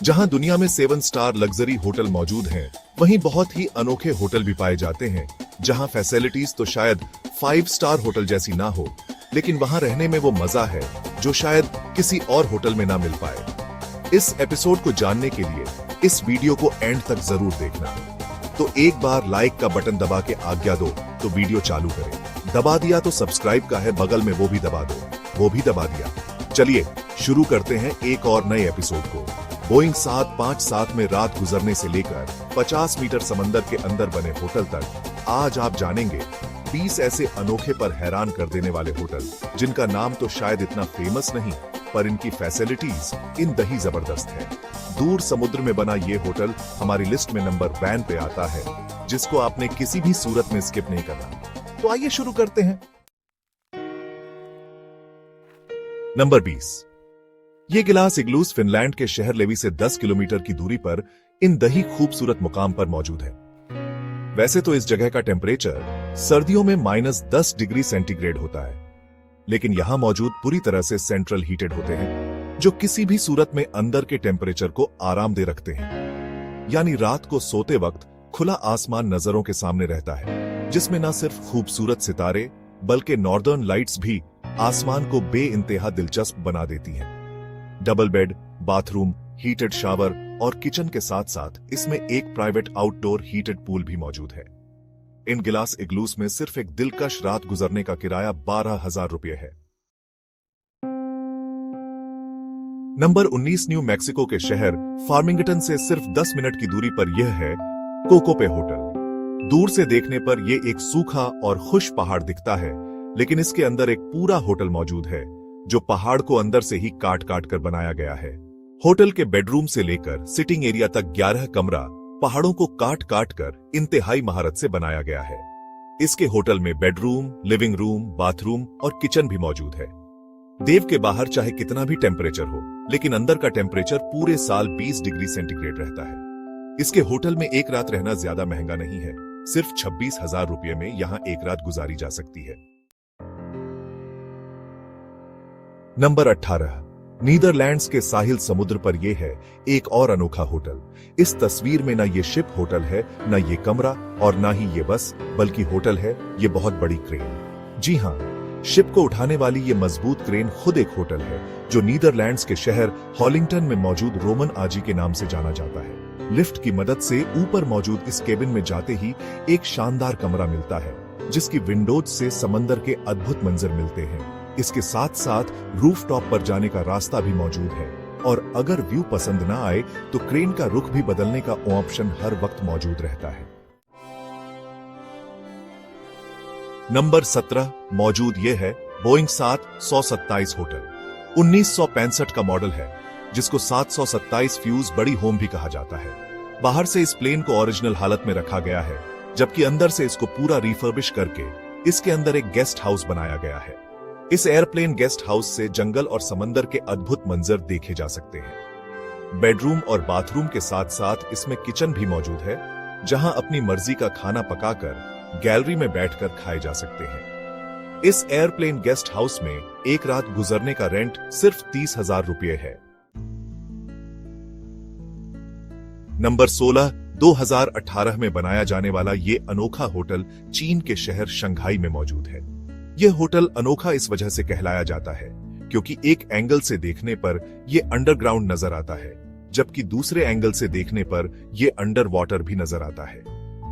जहां दुनिया में 7 स्टार लग्जरी होटल मौजूद हैं, वहीं बहुत ही अनोखे होटल भी पाए जाते हैं, जहां फैसिलिटीज तो शायद 5 स्टार होटल जैसी ना हो, लेकिन वहां रहने में वो मजा है जो शायद किसी और होटल में ना मिल पाए। इस एपिसोड को जानने के लिए इस वीडियो को एंड तक जरूर देखना। तो एक बार लाइक का बटन दबा के आज्ञा दो तो वीडियो चालू करें। दबा दिया तो सब्सक्राइब का है बगल में वो भी दबा दो, वो भी दबा दिया। चलिए शुरू करते हैं एक और नए एपिसोड को। बोइंग 757 में रात गुजरने से लेकर 50 मीटर समंदर के अंदर बने होटल तक आज आप जानेंगे 20 ऐसे अनोखे पर हैरान कर देने वाले होटल, जिनका नाम तो शायद इतना फेमस नहीं, पर इनकी फैसिलिटीज इंतही जबरदस्त है। दूर समुद्र में बना ये होटल हमारी लिस्ट में नंबर 1 पे आता है, जिसको आपने किसी भी सूरत में स्किप नहीं करना। तो आइए शुरू करते हैं। नंबर 20। ये गिलास इग्लूस फिनलैंड के शहर लेवी से 10 किलोमीटर की दूरी पर इन दही खूबसूरत मुकाम पर मौजूद है। वैसे तो इस जगह का टेम्परेचर सर्दियों में -10 डिग्री सेंटीग्रेड होता है, लेकिन यहां मौजूद पूरी तरह से सेंट्रल हीटेड होते हैं, जो किसी भी सूरत में अंदर के टेम्परेचर को आराम दे रखते हैं। यानी रात को सोते वक्त खुला आसमान नजरों के सामने रहता है, जिसमें न सिर्फ खूबसूरत सितारे बल्कि नॉर्दर्न लाइट्स भी आसमान को बेइंतहा दिलचस्प बना देती हैं। Double bed, bathroom, heated shower और किचन के साथ साथ इसमें एक प्राइवेट आउटडोर हीटेड पूल भी मौजूद है। इन गिलास इग्लूस में सिर्फ एक दिलकश रात गुजरने का किराया 12,000 रुपये है। नंबर 19। न्यू मैक्सिको के शहर फार्मिंगटन से सिर्फ 10 मिनट की दूरी पर यह है कोकोपे होटल। दूर से देखने पर यह एक सूखा और खुश पहाड़ दिखता है, लेकिन इसके अंदर एक पूरा होटल मौजूद है, जो पहाड़ को अंदर से ही काट काट कर बनाया गया है। होटल के बेडरूम से लेकर सिटिंग एरिया तक 11 कमरा पहाड़ों को काट काट कर इंतहाई महारत से बनाया गया है। इसके होटल में बेडरूम, लिविंग रूम, बाथरूम और किचन भी मौजूद है। देव के बाहर चाहे कितना भी टेम्परेचर हो, लेकिन अंदर का टेम्परेचर पूरे साल 20 डिग्री सेंटीग्रेड रहता है। इसके होटल में एक रात रहना ज्यादा महंगा नहीं है, सिर्फ 26,000 रुपये में यहां एक रात गुजारी जा सकती है। नंबर 18। नीदरलैंड्स के साहिल समुद्र पर यह है एक और अनोखा होटल। इस तस्वीर में ना ये शिप होटल है, ना ये कमरा और ना ही ये बस, बल्कि होटल है ये बहुत बड़ी क्रेन। जी हां, शिप को उठाने वाली ये मजबूत क्रेन खुद एक होटल है, जो नीदरलैंड्स के शहर हॉलिंगटन में मौजूद रोमन आजी के नाम से जाना जाता है। लिफ्ट की मदद से ऊपर मौजूद इस केबिन में जाते ही एक शानदार कमरा मिलता है, जिसकी विंडोज से समंदर के अद्भुत मंजर मिलते हैं। इसके साथ साथ रूफटॉप पर जाने का रास्ता भी मौजूद है, और अगर व्यू पसंद ना आए तो क्रेन का रुख भी बदलने का ऑप्शन हर वक्त मौजूद रहता है। नंबर 17 मौजूद यह है बोइंग 727 होटल। 1965 का मॉडल है, जिसको 727 फ्यूज बड़ी होम भी कहा जाता है। बाहर से इस प्लेन को ओरिजिनल हालत में रखा गया है, जबकि अंदर से इसको पूरा रिफर्बिश करके इसके अंदर एक गेस्ट हाउस बनाया गया है। इस एयरप्लेन गेस्ट हाउस से जंगल और समंदर के अद्भुत मंजर देखे जा सकते हैं। बेडरूम और बाथरूम के साथ साथ इसमें किचन भी मौजूद है, जहां अपनी मर्जी का खाना पकाकर गैलरी में बैठकर खाए जा सकते हैं। इस एयरप्लेन गेस्ट हाउस में एक रात गुजरने का रेंट सिर्फ 30,000 रुपये है। नंबर 16। 2018 में बनाया जाने वाला ये अनोखा होटल चीन के शहर शंघाई में मौजूद है। यह होटल अनोखा इस वजह से कहलाया जाता है क्योंकि एक एंगल से देखने पर यह अंडरग्राउंड नजर आता है, जबकि दूसरे एंगल से देखने पर यह अंडर वाटर भी नजर आता है।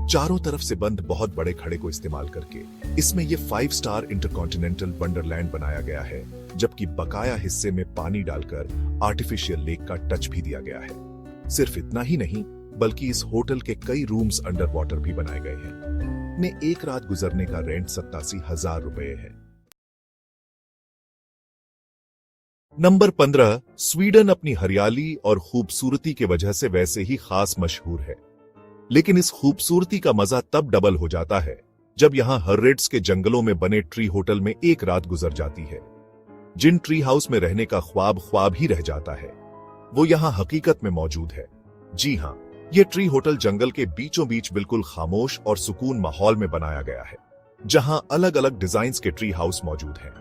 चारों तरफ से बंद बहुत बड़े खड़े को इस्तेमाल करके इसमें यह 5 स्टार इंटरकॉन्टिनेंटल वंडरलैंड बनाया गया है, जबकि बकाया हिस्से में पानी डालकर आर्टिफिशियल लेक का टच भी दिया गया है। सिर्फ इतना ही नहीं, बल्कि इस होटल के कई रूम्स अंडर वाटर भी बनाए गए हैं। ने एक रात गुजरने का रेंट 87,000 रुपये है। नंबर 15। स्वीडन अपनी हरियाली और खूबसूरती के वजह से वैसे ही खास मशहूर है, लेकिन इस खूबसूरती का मजा तब डबल हो जाता है जब यहां हर्रेड्स के जंगलों में बने ट्री होटल में एक रात गुजर जाती है। जिन ट्री हाउस में रहने का ख्वाब ही रह जाता है, वो यहां हकीकत में मौजूद है। जी हां, ये ट्री होटल जंगल के बीचों बीच बिल्कुल खामोश और सुकून माहौल में बनाया गया है, जहां अलग अलग डिजाइन्स के ट्री हाउस मौजूद हैं।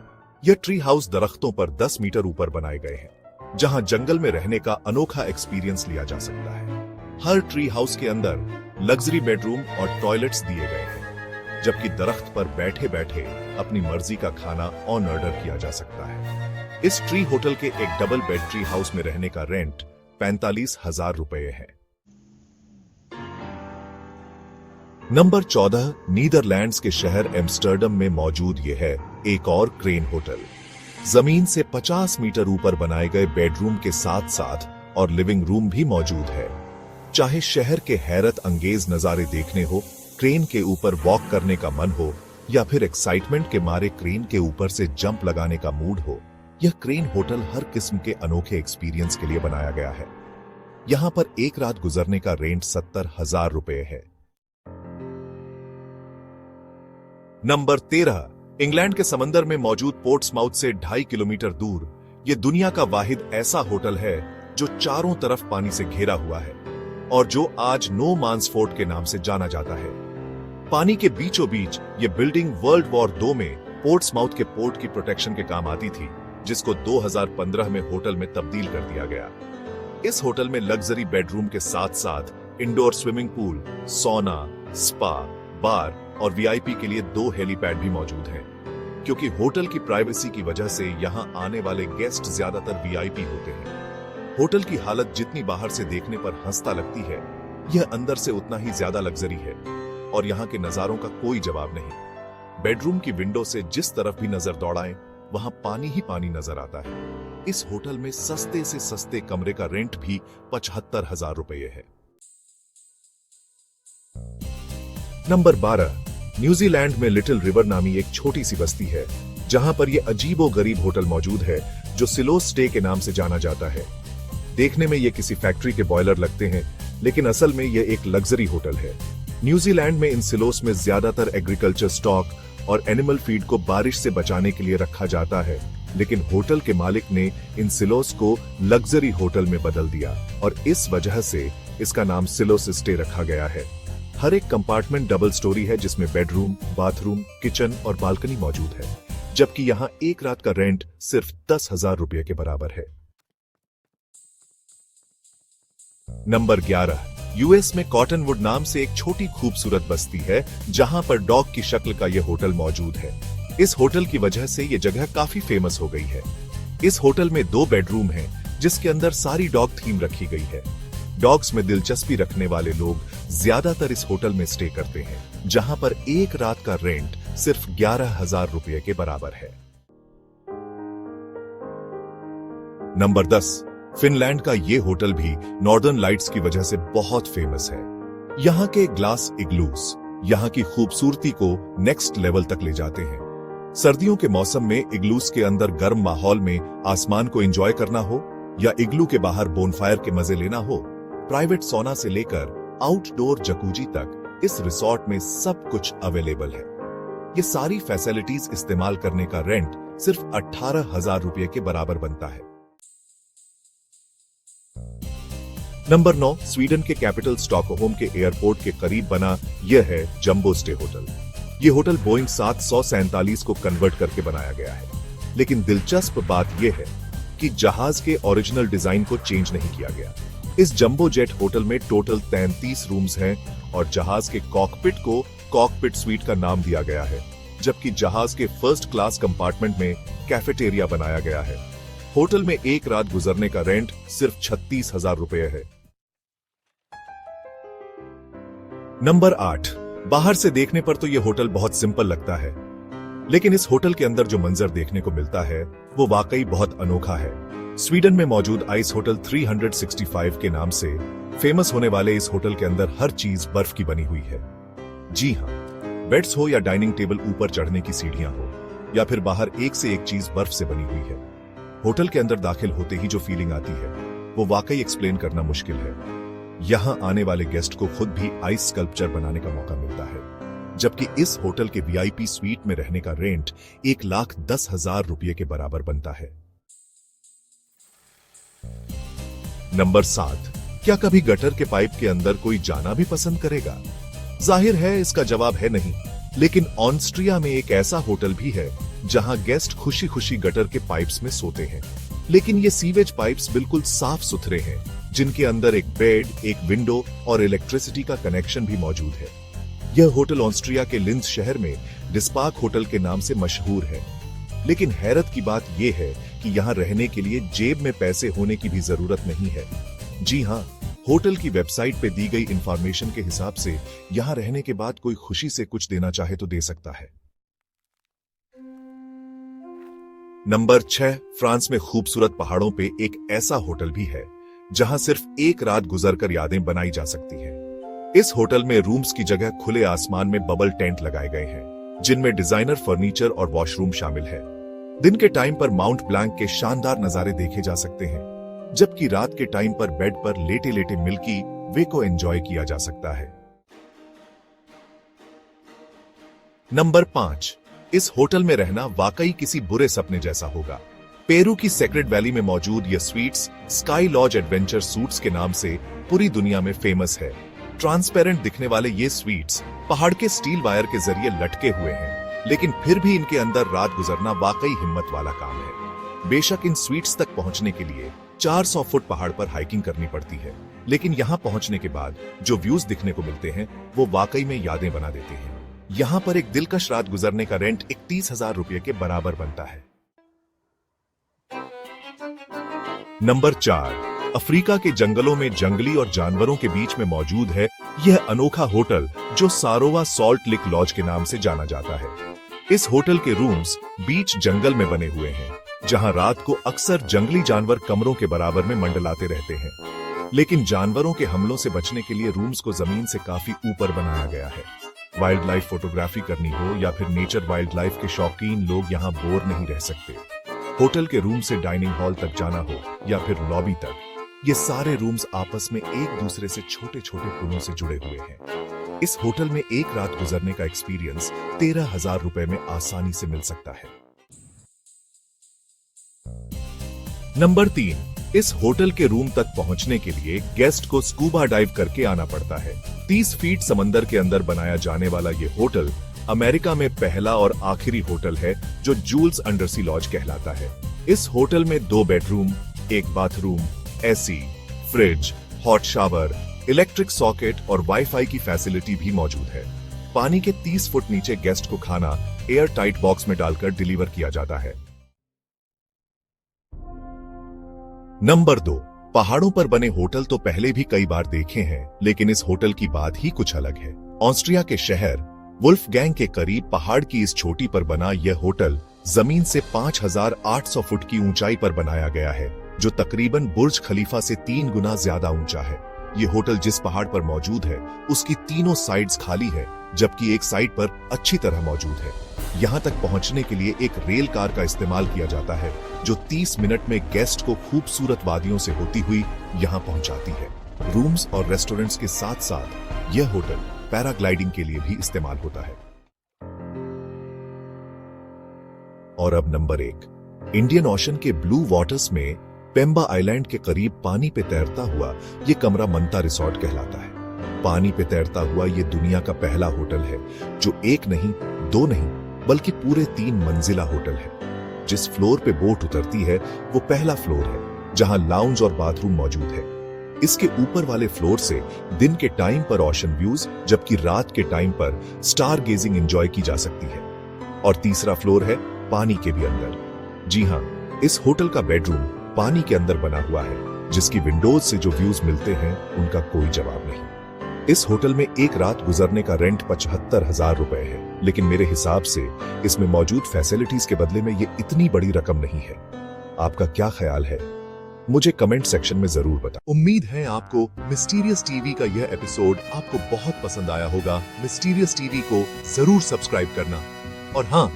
यह ट्री हाउस दरख्तों पर 10 मीटर ऊपर बनाए गए हैं। जहां जंगल में रहने का अनोखा एक्सपीरियंस लिया जा सकता है। हर ट्री हाउस के अंदर लग्जरी बेडरूम और टॉयलेट्स दिए गए हैं, जबकि दरख्त पर बैठे बैठे अपनी मर्जी का खाना ऑन ऑर्डर किया जा सकता है। इस ट्री होटल के एक डबल बेड ट्री हाउस में रहने का रेंट 45,000 रुपए है। नंबर 14, नीदरलैंड्स के शहर एम्स्टर्डम में मौजूद यह है एक और क्रेन होटल। जमीन से 50 मीटर ऊपर बनाए गए बेडरूम के साथ साथ और लिविंग रूम भी मौजूद है। चाहे शहर के हैरत अंगेज नजारे देखने हो, क्रेन के ऊपर वॉक करने का मन हो, या फिर एक्साइटमेंट के मारे क्रेन के ऊपर से जंप लगाने का मूड हो, यह क्रेन होटल हर किस्म के अनोखे एक्सपीरियंस के लिए बनाया गया है। यहां पर एक रात गुजरने का रेंट 70,000 रुपए है। नंबर 13, इंग्लैंड के समंदर में मौजूद पोर्ट्समाउथ से 2.5 किलोमीटर दूर यह दुनिया का वाहिद ऐसा होटल है जो चारों तरफ पानी से घिरा हुआ है और जो आज नो मांस फोर्ट के नाम से जाना जाता है। पानी के बीचों बीच ये बिल्डिंग वर्ल्ड वॉर 2 में पोर्ट्समाउथ के पोर्ट की प्रोटेक्शन के काम आती थी, जिसको 2015 में होटल में तब्दील कर दिया गया। इस होटल में लग्जरी बेडरूम के साथ साथ इंडोर स्विमिंग पूल, सोना, स्पा, बार और वीआईपी के लिए 2 हेलीपैड भी मौजूद हैं। क्योंकि होटल की प्राइवेसी की वजह से यहां आने वाले गेस्ट ज्यादातर वीआईपी होते हैं। होटल की हालत जितनी बाहर से देखने पर हंसता लगती है, यह अंदर से उतना ही ज्यादा लग्जरी है और यहां के नजारों का कोई जवाब नहीं। बेडरूम की विंडो से जिस तरफ भी नजर दौड़ाएं, वहां पानी ही पानी नजर आता है। इस होटल में सस्ते से सस्ते कमरे का रेंट भी 75,000 रुपए है। नंबर 12, न्यूजीलैंड में लिटिल रिवर नामी एक छोटी सी बस्ती है, जहां पर यह अजीबो गरीब होटल मौजूद है जो सिलोस स्टे के नाम से जाना जाता है। देखने में यह किसी फैक्ट्री के बॉयलर लगते हैं, लेकिन असल में यह एक लग्जरी होटल है। न्यूजीलैंड में इन सिलोस में ज्यादातर एग्रीकल्चर स्टॉक और एनिमल फीड को बारिश से बचाने के लिए रखा जाता है, लेकिन होटल के मालिक ने इन सिलोस को लग्जरी होटल में बदल दिया और इस वजह से इसका नाम सिलोस स्टे रखा गया है। हर एक कंपार्टमेंट डबल स्टोरी है, जिसमें बेडरूम, बाथरूम, किचन और बालकनी मौजूद है, जबकि यहां एक रात का रेंट सिर्फ 10,000 रुपए के बराबर है। नंबर 11, यूएस में कॉटनवुड नाम से एक छोटी खूबसूरत बस्ती है, जहां पर डॉग की शक्ल का यह होटल मौजूद है। इस होटल की वजह से यह जगह काफी फेमस हो गई है। इस होटल में 2 बेडरूम हैं, जिसके अंदर सारी डॉग थीम रखी गई है। डॉग्स में दिलचस्पी रखने वाले लोग ज्यादातर इस होटल में स्टे करते हैं, जहां पर एक रात का रेंट सिर्फ 11,000 रुपए के बराबर है। नंबर 10, फिनलैंड का ये होटल भी नॉर्दर्न लाइट्स की वजह से बहुत फेमस है। यहाँ के ग्लास इग्लूस यहाँ की खूबसूरती को नेक्स्ट लेवल तक ले जाते हैं। सर्दियों के मौसम में इग्लूस के अंदर गर्म माहौल में आसमान को एंजॉय करना हो या इग्लू के बाहर बोनफायर के मजे लेना हो, प्राइवेट सोना से लेकर आउटडोर जकूजी तक इस रिसोर्ट में सब कुछ अवेलेबल है। ये सारी फैसिलिटीज इस्तेमाल करने का रेंट सिर्फ 18,000 रुपए के बराबर बनता है। नंबर 9, स्वीडन के कैपिटल स्टॉकहोम के एयरपोर्ट के करीब बना यह है जंबो स्टे होटल। यह होटल बोइंग 747 को कन्वर्ट करके बनाया गया है, लेकिन दिलचस्प बात यह है कि जहाज के ओरिजिनल डिजाइन को चेंज नहीं किया गया। इस जंबो जेट होटल में टोटल 33 रूम्स हैं और जहाज के कॉकपिट को कॉकपिट स्वीट का नाम दिया गया है, जबकि जहाज के फर्स्ट क्लास कंपार्टमेंट में कैफेटेरिया बनाया गया है। होटल में एक रात गुजरने का रेंट सिर्फ 36,000 रुपए है। नंबर 8, बाहर से देखने पर तो यह होटल बहुत सिंपल लगता है, लेकिन इस होटल के अंदर जो मंजर देखने को मिलता है वो वाकई बहुत अनोखा है। स्वीडन में मौजूद आइस होटल 365 के नाम से फेमस होने वाले इस होटल के अंदर हर चीज बर्फ की बनी हुई है। जी हाँ, बेड्स हो या डाइनिंग टेबल, ऊपर चढ़ने की सीढ़ियां हो या फिर बाहर एक से एक चीज बर्फ से बनी हुई है। होटल के अंदर दाखिल होते ही जो फीलिंग आती है वो वाकई एक्सप्लेन करना मुश्किल है। यहाँ आने वाले गेस्ट को खुद भी आइस स्कल्पचर बनाने का मौका मिलता है, जबकि इस होटल के वीआईपी स्वीट में रहने का रेंट 1,10,000 रुपए के बराबर बनता है। नंबर 7, क्या कभी गटर के पाइप के अंदर कोई जाना भी पसंद करेगा? जाहिर है इसका जवाब है नहीं, लेकिन ऑस्ट्रिया में एक ऐसा होटल भी है जहां गेस्ट खुशी खुशी गटर के पाइप्स में सोते हैं। लेकिन ये सीवेज पाइप्स बिल्कुल साफ सुथरे हैं, जिनके अंदर एक बेड, एक विंडो और इलेक्ट्रिसिटी का कनेक्शन भी मौजूद है। यह होटल ऑस्ट्रिया के लिंज शहर में डिस्पार्क होटल के नाम से मशहूर है। लेकिन हैरत की बात यह है कि यहाँ रहने के लिए जेब में पैसे होने की भी जरूरत नहीं है। जी हाँ, होटल की वेबसाइट पे दी गई इंफॉर्मेशन के हिसाब से यहाँ रहने के बाद कोई खुशी से कुछ देना चाहे तो दे सकता है। नंबर 6, फ्रांस में खूबसूरत पहाड़ों पे एक ऐसा होटल भी है जहां सिर्फ एक रात गुजरकर यादें बनाई जा सकती हैं। इस होटल में रूम्स की जगह खुले आसमान में बबल टेंट लगाए गए हैं, जिनमें डिजाइनर फर्नीचर और वॉशरूम शामिल है। दिन के टाइम पर माउंट ब्लैंक के शानदार नजारे देखे जा सकते हैं, जबकि रात के टाइम पर बेड पर लेटे लेटे मिल्की वे को एंजॉय किया जा सकता है। नंबर 5, इस होटल में रहना वाकई किसी बुरे सपने जैसा होगा। पेरू की सेक्रेड वैली में मौजूद ये suites sky lodge adventure suites के नाम से पूरी दुनिया में फेमस है। ट्रांसपेरेंट दिखने वाले ये स्वीट्स पहाड़ के स्टील वायर के जरिए लटके हुए हैं, लेकिन फिर भी इनके अंदर रात गुजरना वाकई हिम्मत वाला काम है। बेशक इन स्वीट्स तक पहुंचने के लिए 400 फुट पहाड़ पर हाइकिंग करनी पड़ती है, लेकिन यहां पहुंचने के बाद जो व्यूज दिखने को मिलते हैं वो वाकई में यादें बना देते हैं। यहां पर एक दिलकश रात गुजरने का रेंट 31,000 रुपये के बराबर बनता है। नंबर 4, अफ्रीका के जंगलों में जंगली और जानवरों के बीच में मौजूद है यह अनोखा होटल जो सारोवा सॉल्ट लिक लॉज के नाम से जाना जाता है। इस होटल के रूम्स बीच जंगल में बने हुए हैं, जहां रात को अक्सर जंगली जानवर कमरों के बराबर में मंडलाते रहते हैं। लेकिन जानवरों के हमलों से बचने के लिए रूम्स को जमीन से काफी ऊपर बनाया गया है। वाइल्ड लाइफ फोटोग्राफी करनी हो या फिर नेचर वाइल्ड लाइफ के शौकीन लोग यहाँ बोर नहीं रह सकते। होटल के रूम से डाइनिंग हॉल तक जाना हो या फिर लॉबी तक, ये सारे रूम्स आपस में एक दूसरे से छोटे छोटे पुलों से जुड़े हुए हैं। इस होटल में एक रात गुजरने का एक्सपीरियंस 13,000 रुपए में आसानी से मिल सकता है। नंबर 3, इस होटल के रूम तक पहुंचने के लिए गेस्ट को स्कूबा डाइव करके आना पड़ता है। 30 फीट समंदर के अंदर बनाया जाने वाला ये होटल अमेरिका में पहला और आखिरी होटल है जो जूल्स अंडरसी लॉज कहलाता है। इस होटल में 2 bedroom, 1 bathroom, AC, fridge, hot shower, electric socket और वाईफाई की फैसिलिटी भी मौजूद है। पानी के 30 फुट नीचे गेस्ट को खाना एयर टाइट बॉक्स में डालकर डिलीवर किया जाता है। नंबर 2, पहाड़ों पर बने होटल तो पहले भी कई बार देखे हैं, लेकिन इस होटल की बात ही कुछ अलग है। ऑस्ट्रिया के शहर वुल्फगैंग के करीब पहाड़ की इस चोटी पर बना यह होटल जमीन से 5,800 फुट की ऊंचाई पर बनाया गया है, जो तकरीबन बुर्ज खलीफा से 3 गुना ज्यादा ऊंचा है। ये होटल जिस पहाड़ पर मौजूद है उसकी तीनों साइड्स खाली है, जबकि एक साइड पर अच्छी तरह मौजूद है। यहाँ तक पहुंचने के लिए एक रेल कार का इस्तेमाल किया जाता है, जो 30 मिनट में गेस्ट को खूबसूरत वादियों से होती हुई यहाँ पहुंचाती है। रूम्स और रेस्टोरेंट्स के साथ साथ यह होटल पैराग्लाइडिंग के लिए भी इस्तेमाल होता है। और अब नंबर 1, इंडियन ओशन के ब्लू वाटर्स में पेम्बा आइलैंड के करीब पानी पे तैरता हुआ ये कमरा मंता रिसोर्ट कहलाता है। पानी पे तैरता हुआ ये दुनिया का पहला होटल है जो 1 नहीं 2 नहीं बल्कि पूरे 3 मंजिला होटल है। जिस फ्लोर पे बोट उतरती है वो पहला फ्लोर है, जहां लाउंज और बाथरूम मौजूद है। इसके ऊपर वाले फ्लोर से दिन के टाइम पर ओशन व्यूज, जबकि रात के टाइम पर स्टार गेजिंग एंजॉय की जा सकती है। और तीसरा फ्लोर है पानी के भी अंदर। जी हाँ, इस होटल का बेडरूम पानी के अंदर बना हुआ है, जिसकी विंडोज से जो व्यूज मिलते हैं उनका कोई जवाब नहीं। इस होटल में एक रात गुजरने का रेंट 75,000 रुपए है, लेकिन मेरे हिसाब से इसमें मौजूद फैसिलिटीज के बदले में ये इतनी बड़ी रकम नहीं है। आपका क्या ख्याल है? मुझे कमेंट सेक्शन में जरूर बताएं। उम्मीद है आपको मिस्टीरियस टीवी का यह एपिसोड आपको बहुत पसंद आया होगा। मिस्टीरियस टीवी को जरूर सब्सक्राइब करना और हाँ,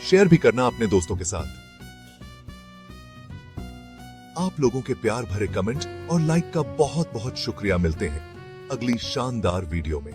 शेयर भी करना अपने दोस्तों के साथ। आप लोगों के प्यार भरे कमेंट और लाइक का बहुत बहुत शुक्रिया। मिलते हैं अगली शानदार वीडियो में।